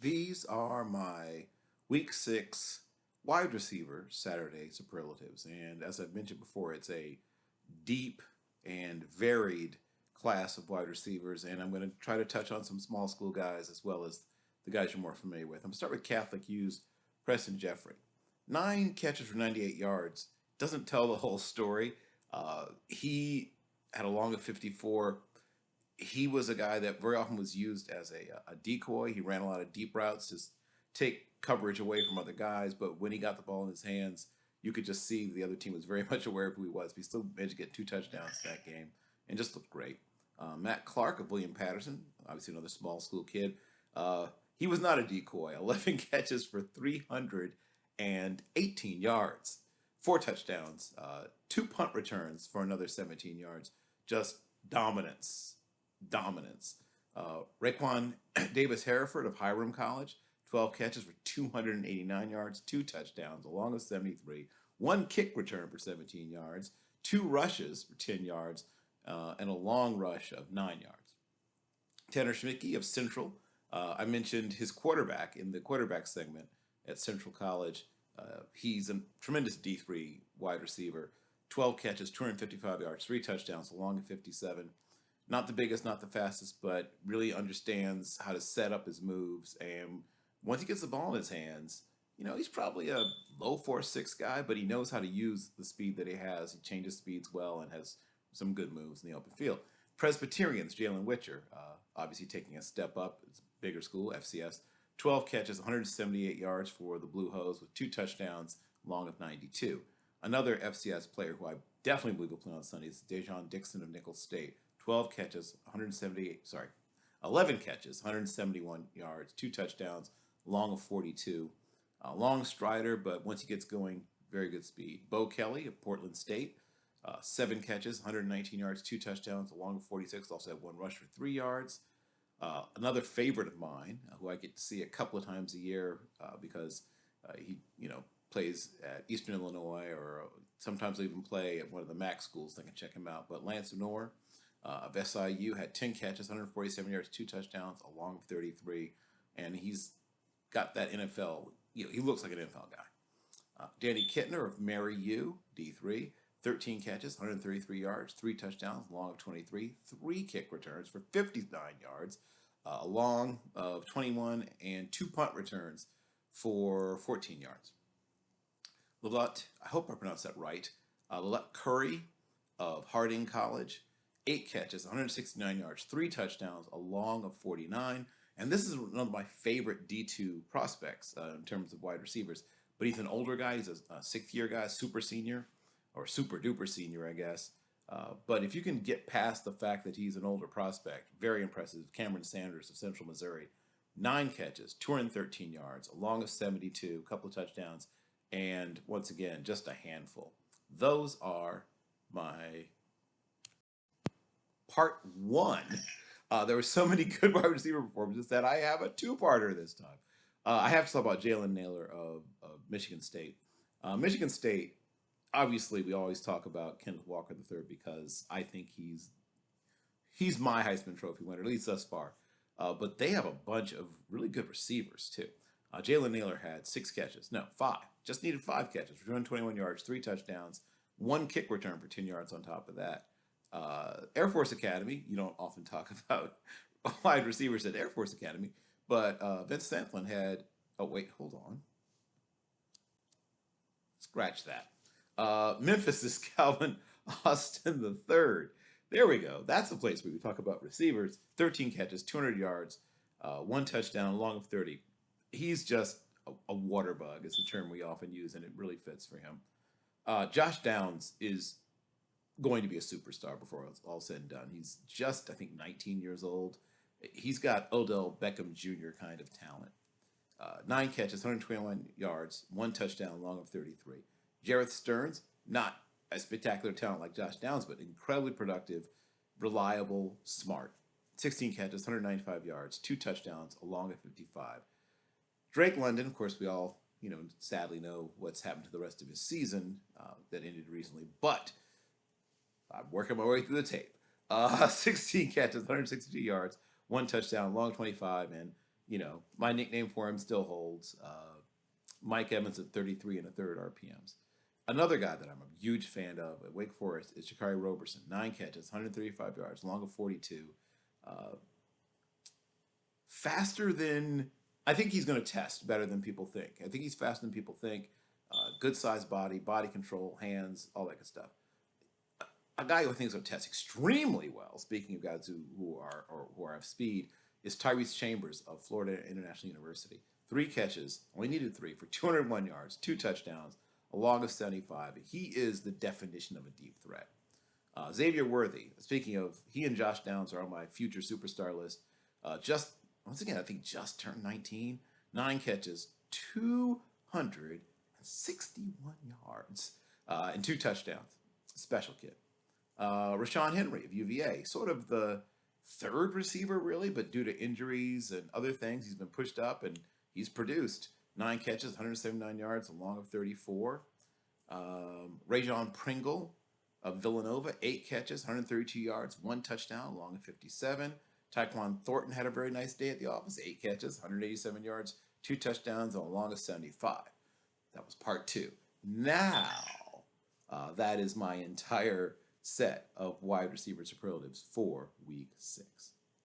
These are my week 6 wide receiver Saturday superlatives. And as I've mentioned before, it's a deep and varied class of wide receivers. And I'm going to try to touch on some small school guys as well as the guys you're more familiar with. I'm going to start with Catholic Hughes, Preston Jeffrey. 9 catches for 98 yards. Doesn't tell the whole story. He had a long of 54. He was a guy that very often was used as a decoy. He ran a lot of deep routes to take coverage away from other guys. But when he got the ball in his hands, you could just see the other team was very much aware of who he was. But he still managed to get 2 touchdowns that game and just looked great. Matt Clark of William Patterson, obviously another small school kid. He was not a decoy. 11 catches for 318 yards, 4 touchdowns, 2 punt returns for another 17 yards. Just dominance. Raekwon Davis Hereford of Hiram College, 12 catches for 289 yards, 2 touchdowns, along with 73, 1 kick return for 17 yards, 2 rushes for 10 yards, and a long rush of 9 yards. Tanner Schmidtke of Central. I mentioned his quarterback in the quarterback segment at Central College. He's a tremendous D3 wide receiver. 12 catches, 255 yards, 3 touchdowns, along with 57. Not the biggest, not the fastest, but really understands how to set up his moves. And once he gets the ball in his hands, he's probably a low 4.6 guy, but he knows how to use the speed that he has. He changes speeds well and has some good moves in the open field. Presbyterians, Jalen Witcher, obviously taking a step up. It's a bigger school, FCS. 12 catches, 178 yards for the Blue Hose with 2 touchdowns, long of 92. Another FCS player who I definitely believe will play on Sunday is Dejean Dixon of Nicholls State. 12 catches, 11 catches, 171 yards, 2 touchdowns, long of 42. Long strider, but once he gets going, very good speed. Bo Kelly of Portland State, 7 catches, 119 yards, 2 touchdowns, along of 46. Also had 1 rush for 3 yards. Another favorite of mine, who I get to see a couple of times a year because he, plays at Eastern Illinois, or sometimes they even play at one of the MAC schools. They can check him out. But Lance Honor of SIU had 10 catches, 147 yards, 2 touchdowns, along with 33, and he's got that NFL. He looks like an NFL guy. Danny Kittner of Mary U, D3, 13 catches, 133 yards, 3 touchdowns, long of 23, 3 kick returns for 59 yards, a long of 21, and 2 punt returns for 14 yards. Lillette, I hope I pronounced that right. Lillette Curry of Harding College, 8 catches, 169 yards, 3 touchdowns, a long of 49. And this is one of my favorite D2 prospects in terms of wide receivers. But he's an older guy. He's a 6th-year guy, super senior, or super duper senior, I guess. But if you can get past the fact that he's an older prospect, very impressive. Cameron Sanders of Central Missouri, 9 catches, 213 yards, a long of 72, a couple of touchdowns, and once again, just a handful. Those are my part 1. There were so many good wide receiver performances that I have a 2-parter this time. I have to talk about Jalen Naylor of Michigan State. Michigan State, obviously, we always talk about Kenneth Walker III because I think he's my Heisman Trophy winner, at least thus far. But they have a bunch of really good receivers, too. Jalen Naylor had 5. Just needed 5 catches for 221 yards, 3 touchdowns, 1 kick return for 10 yards on top of that. Air Force Academy, you don't often talk about wide receivers at Air Force Academy, but Vince Santlin had, hold on. Scratch that. Memphis is Calvin Austin III. There we go. That's the place where we talk about receivers. 13 catches, 200 yards, 1 touchdown, long of 30. He's just a water bug is the term we often use, and it really fits for him. Josh Downs is going to be a superstar before it's all said and done. He's just, I think, 19 years old. He's got Odell Beckham Jr. kind of talent. 9 catches, 121 yards, 1 touchdown, long of 33. Jareth Stearns, not a spectacular talent like Josh Downs, but incredibly productive, reliable, smart. 16 catches, 195 yards, 2 touchdowns, along with 55. Drake London, of course, we all, sadly know what's happened to the rest of his season that ended recently, but I'm working my way through the tape. 16 catches, 162 yards, 1 touchdown, long 25, and My nickname for him still holds. Mike Evans at 33 and a third RPMs. Another guy that I'm a huge fan of at Wake Forest is Shikari Roberson. 9 catches, 135 yards, long of 42. Uh, Faster than I think he's going to test better than people think. I think he's faster than people think. Good sized body, body control, hands, all that good stuff. A guy who I think is going to test extremely well. Speaking of guys who are of speed, is Tyrese Chambers of Florida International University. 3 catches, only needed 3 for 201 yards, 2 touchdowns, a long of 75. He is the definition of a deep threat. Xavier Worthy. Speaking of, he and Josh Downs are on my future superstar list. Just once again, I think just turned 19. 9 catches, 261 yards, and 2 touchdowns. Special kid. Rashawn Henry of UVA, sort of the third receiver, really, but due to injuries and other things, he's been pushed up and he's produced 9 catches, 179 yards, a long of 34. Rajon Pringle of Villanova, 8 catches, 132 yards, 1 touchdown, a long of 57. Tyquan Thornton had a very nice day at the office, 8 catches, 187 yards, 2 touchdowns, and a long of 75. That was part 2. Now, that is my entire set of wide receiver superlatives for week 6.